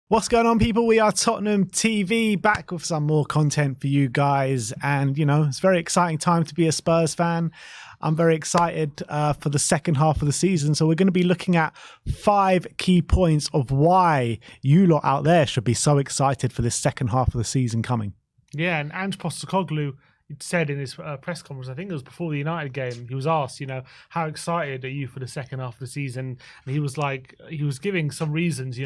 What's going on, people? We are Tottenham TV, back with some more content for you guys. And, you know, it's a very exciting time to be a Spurs fan. I'm very excited for the second half of the season. So we're going to be looking at 5 key points of why you lot out there should be so excited for this second half of the season coming. Yeah, and Ange Postecoglou said in his press conference, I think it was before the United game, he was asked, how excited are you for the second half of the season? And he was giving some reasons,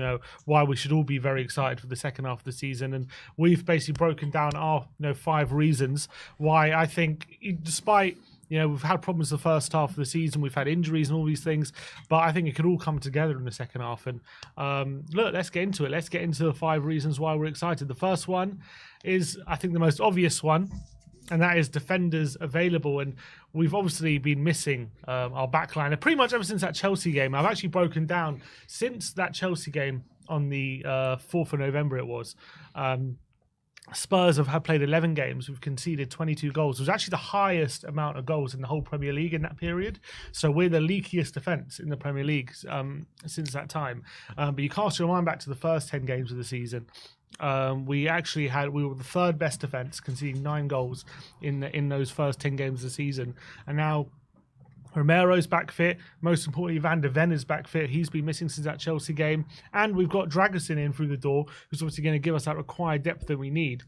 why we should all be very excited for the second half of the season. And we've basically broken down our, 5 reasons why I think, despite, we've had problems the first half of the season, we've had injuries and all these things, but I think it could all come together in the second half. And look, let's get into it. Let's get into the 5 reasons why we're excited. The first one is, I think, the most obvious one, and that is defenders available. And we've obviously been missing our backline pretty much ever since that Chelsea game. I've actually broken down since that Chelsea game on the 4th of November it was. Spurs have played 11 games. We've conceded 22 goals. It was actually the highest amount of goals in the whole Premier League in that period. So we're the leakiest defence in the Premier League since that time. But you cast your mind back to the first 10 games of the season. We were the 3rd best defence, conceding 9 goals in those first 10 games of the season. And now Romero's back fit. Most importantly, Van de Ven is back fit. He's been missing since that Chelsea game. And we've got Dragusin in through the door, who's obviously going to give us that required depth that we need.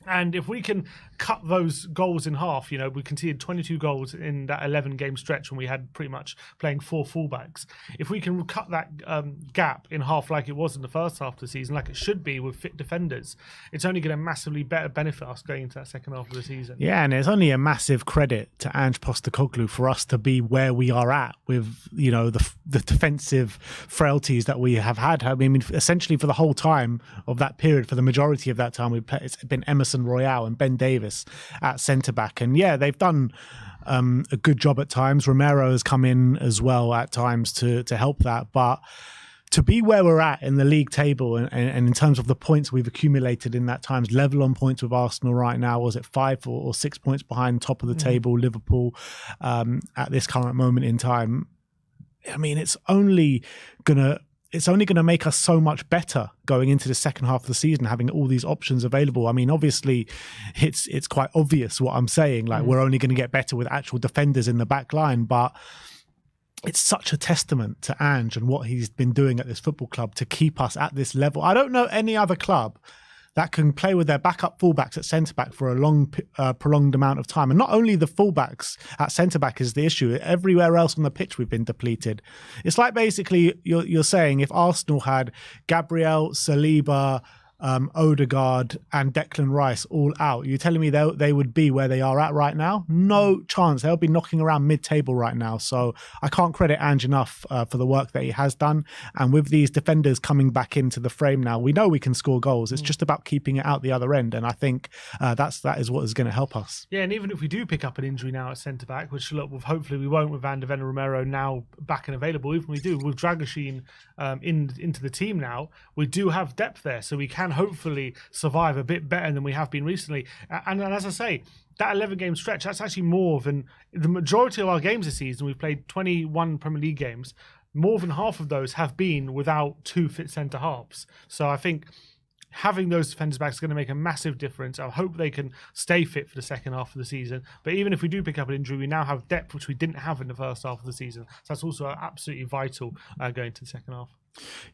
And if we can cut those goals in half, we conceded 22 goals in that 11-game stretch when we had pretty much playing 4 fullbacks. If we can cut that gap in half like it was in the first half of the season, like it should be with fit defenders, it's only going to massively benefit us going into that second half of the season. Yeah, and it's only a massive credit to Ange Postecoglou for us to be where we are at with, the defensive frailties that we have had. I mean, essentially for the whole time of that period, for the majority of that time, it's been Emerson Royale and Ben Davis at centre-back. And yeah, they've done a good job at times. Romero has come in as well at times to help that. But to be where we're at in the league table and in terms of the points we've accumulated in that times, level on points with Arsenal right now, was it 5 or 6 points behind top of the table, Liverpool, at this current moment in time. I mean, it's only going to make us so much better going into the second half of the season, having all these options available. I mean, obviously, it's quite obvious what I'm saying. Like, we're only going to get better with actual defenders in the back line, but it's such a testament to Ange and what he's been doing at this football club to keep us at this level. I don't know any other club that can play with their backup fullbacks at centre-back for a long, prolonged amount of time. And not only the fullbacks at centre-back is the issue. Everywhere else on the pitch, we've been depleted. It's like basically you're saying if Arsenal had Gabriel, Saliba, Odegaard and Declan Rice all out, you're telling me they would be where they are at right now? No chance. They'll be knocking around mid-table right now. So I can't credit Ange enough for the work that he has done. And with these defenders coming back into the frame now, we know we can score goals. It's just about keeping it out the other end. And I think that is what is going to help us. Yeah, and even if we do pick up an injury now at centre-back, which look, hopefully we won't with Van de Ven and Romero now back and available, even if we do, with Dragusin into the team now, we do have depth there. So we can hopefully survive a bit better than we have been recently. And as I say, that 11-game stretch, that's actually more than the majority of our games this season. We've played 21 Premier League games. More than half of those have been without 2 fit centre-halves. So I think having those defenders back is going to make a massive difference. I hope they can stay fit for the second half of the season. But even if we do pick up an injury, we now have depth, which we didn't have in the first half of the season. So that's also absolutely vital going to the second half.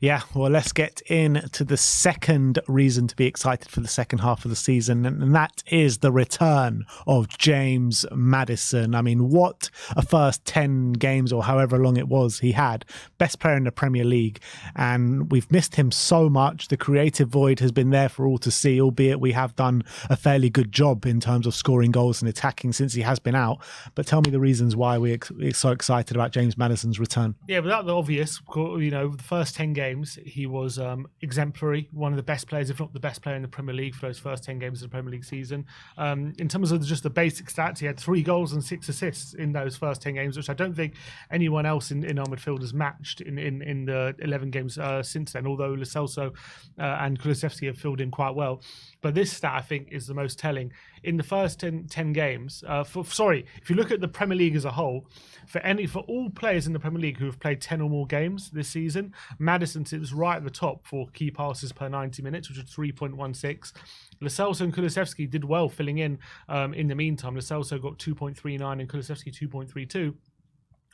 Yeah, well, let's get into the second reason to be excited for the second half of the season, and that is the return of James Maddison. I mean, what a first 10 games or however long it was he had. Best player in the Premier League, and we've missed him so much. The creative void has been there for all to see, albeit we have done a fairly good job in terms of scoring goals and attacking since he has been out. But tell me the reasons why we're so excited about James Maddison's return. Yeah, without the obvious, the first 10 games, he was exemplary, one of the best players, if not the best player in the Premier League for those first 10 games of the Premier League season. In terms of just the basic stats, he had 3 goals and 6 assists in those first 10 games, which I don't think anyone else in our midfield has matched in the 11 games since then, although Lo Celso and Kulusevski have filled in quite well. But this stat, I think, is the most telling. In the first 10 games, if you look at the Premier League as a whole, for all players in the Premier League who have played 10 or more games this season, Maddison sits right at the top for key passes per 90 minutes, which is 3.16. Lo Celso and Kulusevski did well filling in the meantime. Lo Celso got 2.39 and Kulusevski 2.32.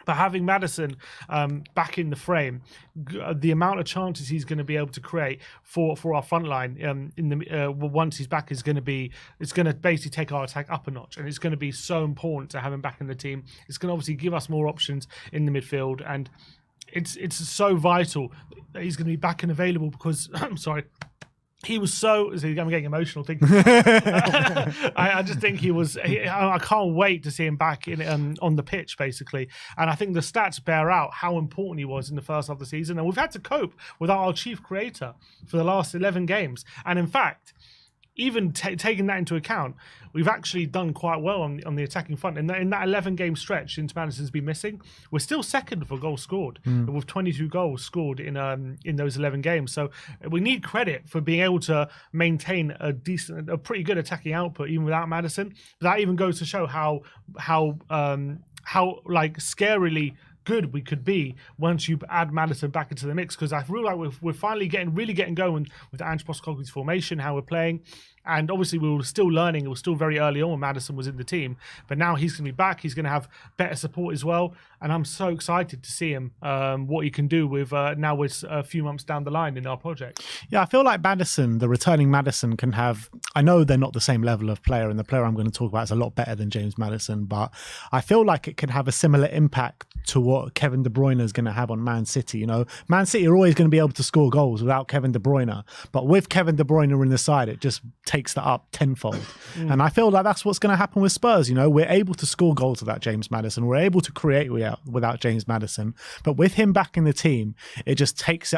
But having Maddison back in the frame, the amount of chances he's going to be able to create for our front line once he's back is going to be, it's going to basically take our attack up a notch, and it's going to be so important to have him back in the team. It's going to obviously give us more options in the midfield, and it's so vital that he's going to be back and available because I'm sorry. He was so. I'm getting emotional thinking. I just think I can't wait to see him back on the pitch, basically. And I think the stats bear out how important he was in the first half of the season. And we've had to cope without our chief creator for the last 11 games. And in fact, even taking that into account, we've actually done quite well on the attacking front. In that 11-game stretch since Maddison's been missing, we're still second for goals scored, with 22 goals scored in those 11 games. So we need credit for being able to maintain a pretty good attacking output even without Maddison. But that even goes to show how like scarily good we could be once you add Maddison back into the mix, because I feel like we're finally really getting going with Ange Postecoglou's formation, how we're playing. And obviously we were still learning. It was still very early on when Maddison was in the team, but now he's going to be back. He's going to have better support as well, and I'm so excited to see him what he can do with now we're a few months down the line in our project. Yeah, I feel like Maddison, the returning Maddison, can have, I know they're not the same level of player, and the player I'm going to talk about is a lot better than James Maddison, but I feel like it can have a similar impact to what Kevin De Bruyne is going to have on Man City. You know, Man City are always going to be able to score goals without Kevin De Bruyne, but with Kevin De Bruyne in the side, it just takes that up tenfold. And I feel like that's what's going to happen with Spurs. You know, we're able to score goals without James Maddison. We're able to create without James Maddison. But with him back in the team, it just takes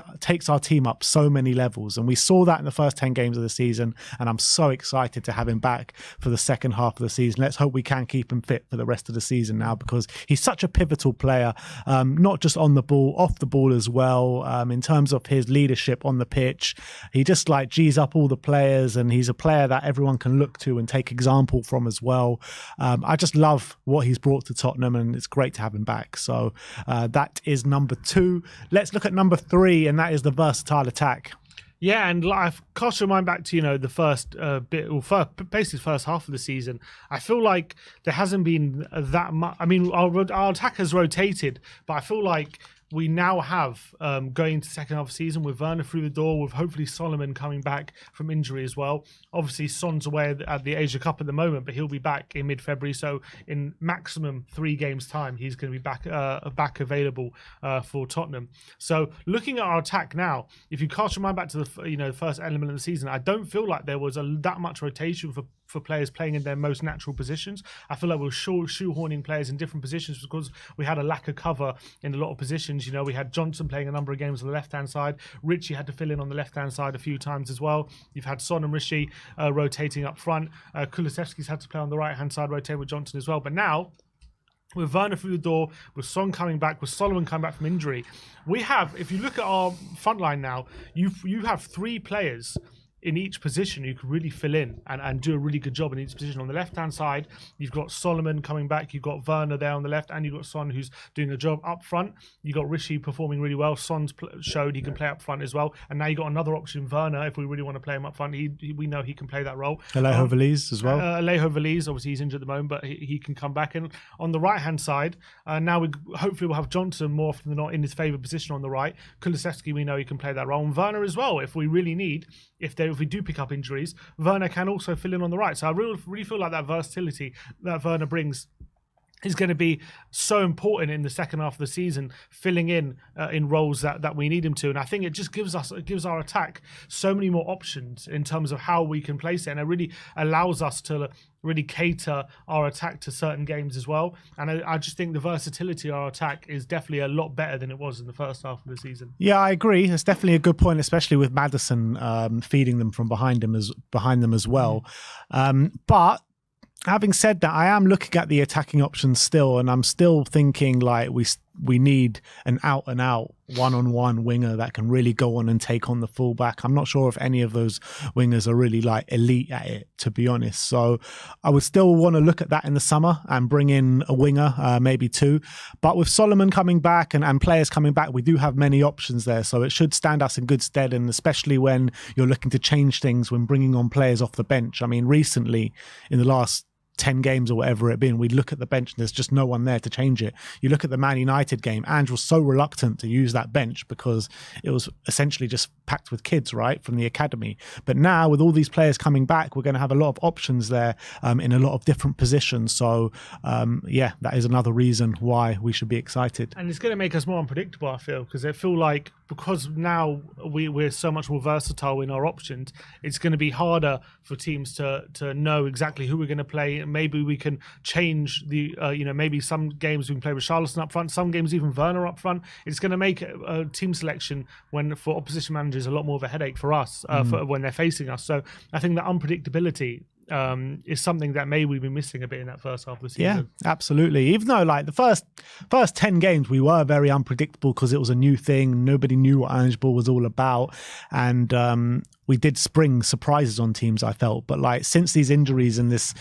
our team up so many levels. And we saw that in the first 10 games of the season. And I'm so excited to have him back for the second half of the season. Let's hope we can keep him fit for the rest of the season now, because he's such a pivotal player, not just on the ball, off the ball as well, in terms of his leadership on the pitch. He just like G's up all the players, and he's a player that everyone can look to and take example from as well. I just love what he's brought to Tottenham, and it's great to have him back. So that is number 2. Let's look at number 3, and that is the versatile attack. Yeah, and I've cast your mind back to, the first basically first half of the season. I feel like there hasn't been that much. I mean, our attack has rotated, but I feel like we now have, going into the second half of the season, with Werner through the door, with hopefully Solomon coming back from injury as well. Obviously, Son's away at the Asia Cup at the moment, but he'll be back in mid-February. So in maximum 3 games' time, he's going to be back available for Tottenham. So looking at our attack now, if you cast your mind back to the first element of the season, I don't feel like there was that much rotation for players playing in their most natural positions. I feel like we were shoehorning players in different positions because we had a lack of cover in a lot of positions. We had Johnson playing a number of games on the left-hand side. Richie had to fill in on the left-hand side a few times as well. You've had Son and Richie rotating up front. Kulusevski's had to play on the right-hand side, rotate with Johnson as well. But now, with Werner through the door, with Son coming back, with Solomon coming back from injury, we have, if you look at our front line now, you have 3 players in each position you could really fill in and do a really good job in each position. On the left-hand side, you've got Solomon coming back, you've got Werner there on the left, and you've got Son who's doing a job up front. You've got Rishi performing really well. Son's showed he can play up front as well. And now you've got another option, Werner, if we really want to play him up front. We know he can play that role. Alejo Veliz as well. Alejo Veliz, obviously he's injured at the moment, but he can come back. And on the right-hand side, now hopefully we'll have Johnson more often than not in his favoured position on the right. Kulusevski, we know he can play that role. And Werner as well, if we really need, if we do pick up injuries, Werner can also fill in on the right. So I really feel like that versatility that Werner brings is going to be so important in the second half of the season, filling in roles that we need him to. And I think it just gives our attack so many more options in terms of how we can place it, and it really allows us to really cater our attack to certain games as well. And I just think the versatility of our attack is definitely a lot better than it was in the first half of the season. Yeah, I agree. It's definitely a good point, especially with Maddison feeding them from behind them as well. But having said that, I am looking at the attacking options still, and I'm still thinking like we need an out-and-out one-on-one winger that can really go on and take on the fullback. I'm not sure if any of those wingers are really like elite at it, to be honest. So I would still want to look at that in the summer and bring in a winger, maybe two. But with Solomon coming back and players coming back, we do have many options there. So it should stand us in good stead, and especially when you're looking to change things when bringing on players off the bench. I mean, recently, in the last 10 games or whatever it been, we look at the bench and there's just no one there to change it. You look at the Man United game, Ange was so reluctant to use that bench because it was essentially just packed with kids, right, from the academy. But now with all these players coming back, we're going to have a lot of options there in a lot of different positions. So that is another reason why we should be excited. And it's going to make us more unpredictable, I feel, because I feel like because now we're so much more versatile in our options, it's going to be harder for teams to know exactly who we're going to play. Maybe we can change the, maybe some games we can play with Charleston up front, some games even Werner up front. It's going to make a team selection for opposition managers a lot more of a headache for us for when they're facing us. So I think that unpredictability is something that maybe we've been missing a bit in that first half of the season. Yeah, absolutely. Even though like the first 10 games we were very unpredictable because it was a new thing. Nobody knew what Ange Ball was all about. And we did spring surprises on teams, I felt. But like since these injuries and this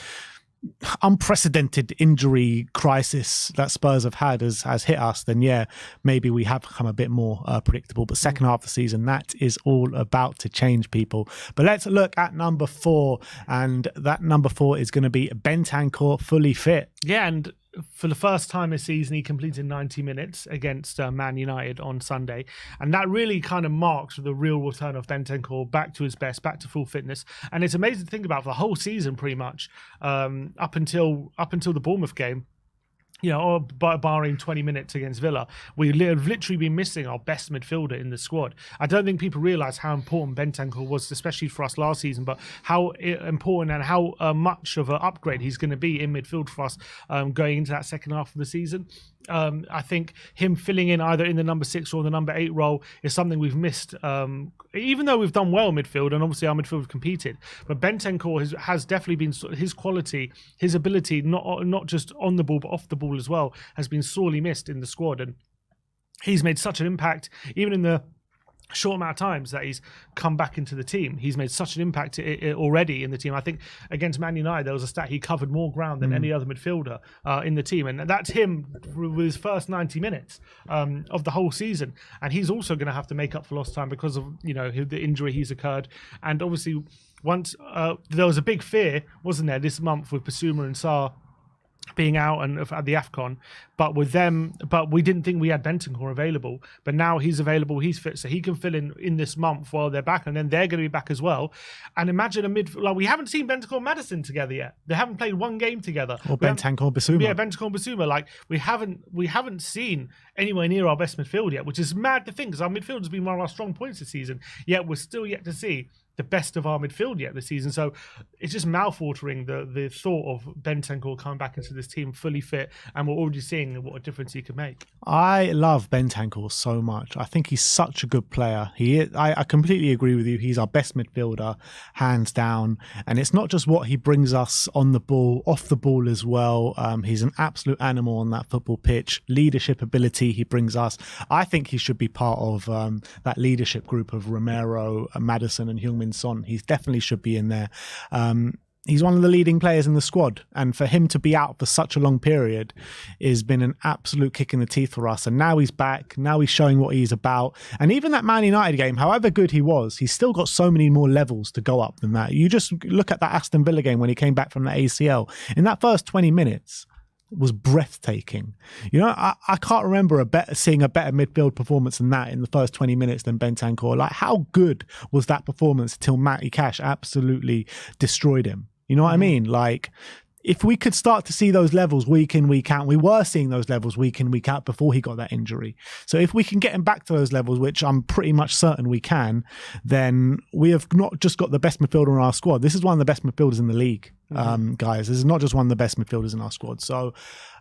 unprecedented injury crisis that Spurs have had has hit us, then maybe we have become a bit more predictable. But second half of the season, that is all about to change, people. But let's look at number 4, and that number 4 is going to be Bentancur fully fit. Yeah, and for the first time this season, he completed 90 minutes against Man United on Sunday. And that really kind of marks the real return of Bentancur back to his best, back to full fitness. And it's amazing to think about for the whole season, pretty much, up until the Bournemouth game. Or barring 20 minutes against Villa, we've literally been missing our best midfielder in the squad. I don't think people realise how important Bentancur was, especially for us last season, but how important and how much of an upgrade he's going to be in midfield for us going into that second half of the season. I think him filling in either in the number 6 or the number 8 role is something we've missed, even though we've done well midfield, and obviously our midfield have competed. But Bentancur has definitely been, his quality, his ability, not just on the ball, but off the ball as well, has been sorely missed in the squad. And he's made such an impact, even in the short amount of times that he's come back into the team. He's made such an impact already in the team. I think against Man United, there was a stat, he covered more ground than any other midfielder in the team. And that's him with his first 90 minutes of the whole season. And he's also going to have to make up for lost time because of, the injury he's occurred. And obviously, once there was a big fear, wasn't there, this month with Basuma and Sarr being out and at the AFCON, but we didn't think we had Bentancur available, but now he's available, he's fit, so he can fill in this month while they're back, and then they're going to be back as well. And imagine we haven't seen Bentancur and Maddison together yet. They haven't played one game together. Or Bentancur and Basuma. Yeah, Bentancur and Basuma. Like we haven't seen anywhere near our best midfield yet, which is mad to think, because our midfield has been one of our strong points this season, yet we're still yet to see the best of our midfield yet this season. So it's just mouth-watering, the thought of Bentancur coming back into this team fully fit, and we're already seeing what a difference he could make. I love Bentancur so much. I think he's such a good player. I completely agree with you. He's our best midfielder, hands down. And it's not just what he brings us on the ball, off the ball as well. He's an absolute animal on that football pitch. Leadership ability he brings us. I think he should be part of that leadership group of Romero, Maddison and Heung-min Son. He definitely should be in there. He's one of the leading players in the squad, and for him to be out for such a long period has been an absolute kick in the teeth for us. And now he's back, now he's showing what he's about. And even that Man United game, however good he was, he's still got so many more levels to go up than that. You just look at that Aston Villa game when he came back from the ACL. In that first 20 minutes, was breathtaking. I can't remember seeing a better midfield performance than that in the first 20 minutes than Bentancur. Like, how good was that performance until Matty Cash absolutely destroyed him? You know what I mean? Like, if we could start to see those levels week in, week out, we were seeing those levels week in, week out before he got that injury. So if we can get him back to those levels, which I'm pretty much certain we can, then we have not just got the best midfielder in our squad. This is one of the best midfielders in the league. guys. This is not just one of the best midfielders in our squad. So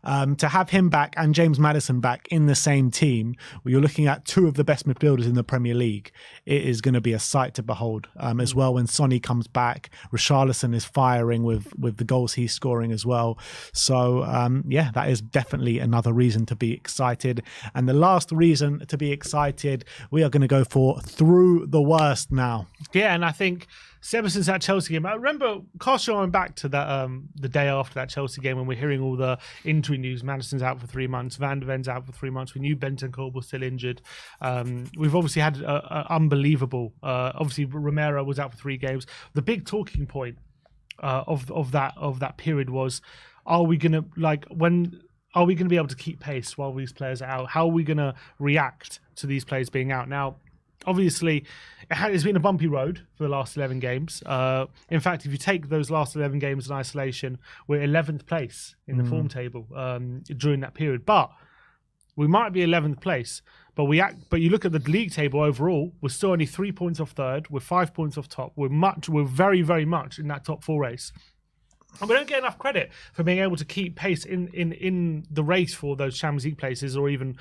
to have him back and James Maddison back in the same team, where you're looking at two of the best midfielders in the Premier League, it is going to be a sight to behold. As well, when Sonny comes back, Richarlison is firing with the goals he's scoring as well. So that is definitely another reason to be excited. And the last reason to be excited, we are going to go for through the worst now. Yeah, and I think ever since that Chelsea game, I remember casting back to that the day after that Chelsea game when we're hearing all the injury news. Maddison's out for 3 months, Van de Ven's out for 3 months. We knew Bentancur was still injured. We've obviously had unbelievable. Obviously, Romero was out for 3 games. The big talking point of that period was, are we gonna be able to keep pace while these players are out? How are we gonna react to these players being out? Now, obviously, it's been a bumpy road for the last 11 games. In fact, if you take those last 11 games in isolation, we're 11th place in the form table during that period. But we might be 11th place, but you look at the league table overall, we're still only 3 points off third. We're 5 points off top. We're very, very much in that top 4 race. And we don't get enough credit for being able to keep pace in the race for those Champions League places, or even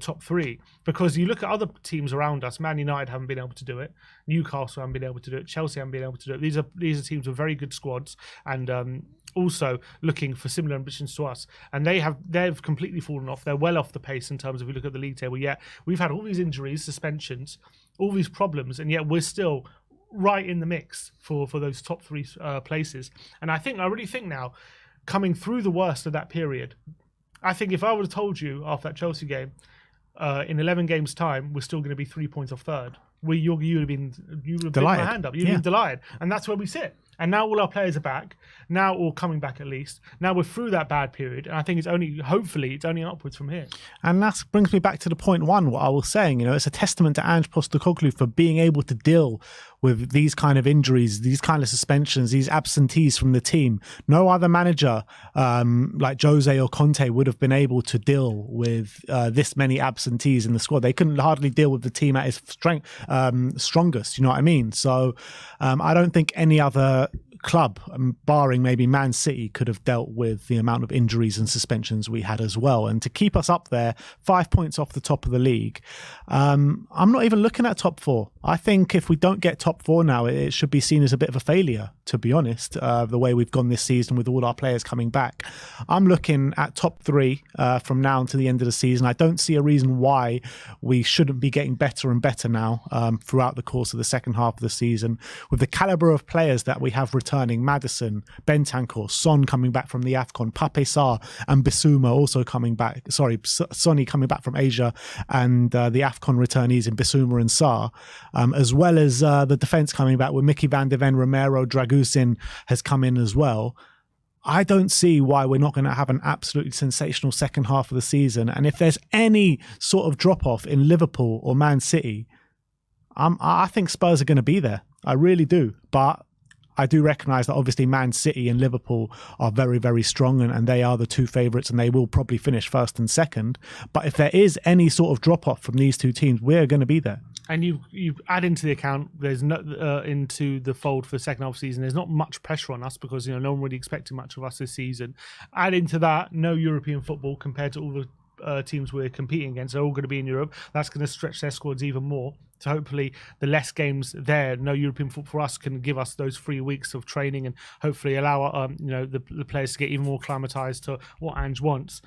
top 3. Because you look at other teams around us, Man United haven't been able to do it, Newcastle haven't been able to do it, Chelsea haven't been able to do it. These are teams with very good squads and also looking for similar ambitions to us. And they've completely fallen off. They're well off the pace in terms of, if you look at the league table. Yet we've had all these injuries, suspensions, all these problems, and yet we're still right in the mix for those top 3 places. And I really think now, coming through the worst of that period, I think if I would have told you after that Chelsea game, in 11 games time, we're still going to be 3 points off third, you would have been my hand up. You'd have been delighted. And that's where we sit. And now all our players are back. Now all coming back at least. Now we're through that bad period. And I think hopefully it's only upwards from here. And that brings me back to the point one, what I was saying. It's a testament to Ange Postecoglou for being able to deal with these kind of injuries, these kind of suspensions, these absentees from the team. No other manager like Jose or Conte would have been able to deal with this many absentees in the squad. They couldn't hardly deal with the team at its strongest, you know what I mean? So I don't think any other club, barring maybe Man City, could have dealt with the amount of injuries and suspensions we had as well. And to keep us up there, 5 points off the top of the league, I'm not even looking at top 4. I think if we don't get top 4 now, it should be seen as a bit of a failure, to be honest, the way we've gone this season with all our players coming back. I'm looking at top 3 from now until the end of the season. I don't see a reason why we shouldn't be getting better and better now throughout the course of the second half of the season. With the calibre of players that we have returning, Maddison, Bentancur, Son coming back from the AFCON, Pape Sarr and Bissouma also coming back. Sorry, Sonny coming back from Asia, and the AFCON returnees in Bissouma and Sarr, as well as the defence coming back with Mickey Van de Ven, Romero, Dragusin has come in as well. I don't see why we're not going to have an absolutely sensational second half of the season. And if there's any sort of drop-off in Liverpool or Man City, I think Spurs are going to be there. I really do. But I do recognise that obviously Man City and Liverpool are very, very strong, and they are the 2 favourites, and they will probably finish first and second. But if there is any sort of drop-off from these 2 teams, we're going to be there. And you add into the account, there's no into the fold for the second half of the season, there's not much pressure on us because no one really expected much of us this season. Add into that no European football compared to all the teams we're competing against. They're all going to be in Europe. That's going to stretch their squads even more. So hopefully the less games there, no European football for us, can give us those 3 weeks of training and hopefully allow the players to get even more acclimatized to what Ange wants.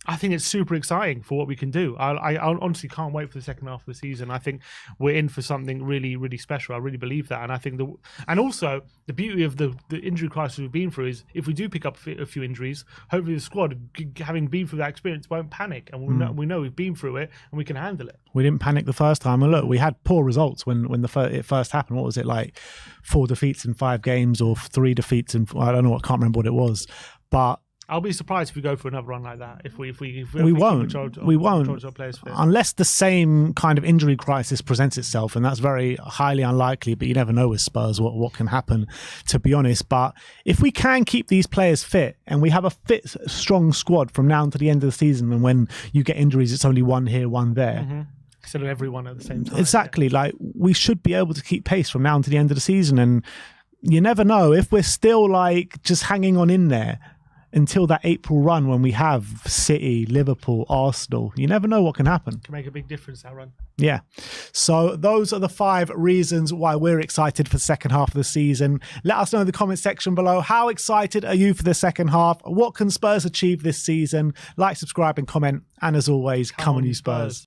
I think it's super exciting for what we can do. I honestly can't wait for the second half of the season. I think we're in for something really, really special. I really believe that. And I think and also the beauty of the injury crisis we've been through is if we do pick up a few injuries, hopefully the squad, having been through that experience, won't panic. And we know we've been through it and we can handle it. We didn't panic the first time. And look, we had poor results when it first happened. What was it, like 4 defeats in 5 games or 3 defeats in, I don't know, I can't remember what it was. But I'll be surprised if we go for another run like that. If we won't unless the same kind of injury crisis presents itself, and that's very highly unlikely. But you never know with Spurs what can happen, to be honest. But if we can keep these players fit and we have a fit, strong squad from now until the end of the season, and when you get injuries, it's only one here, one there. Mm-hmm. Instead of everyone at the same time. Exactly. Yeah. Like we should be able to keep pace from now until the end of the season, and you never know if we're still like just hanging on in there until that April run when we have City, Liverpool, Arsenal. You never know what can happen. Can make a big difference, that run. Yeah. So those are the 5 reasons why we're excited for the second half of the season. Let us know in the comment section below. How excited are you for the second half? What can Spurs achieve this season? Like, subscribe and comment. And as always, come on you Spurs.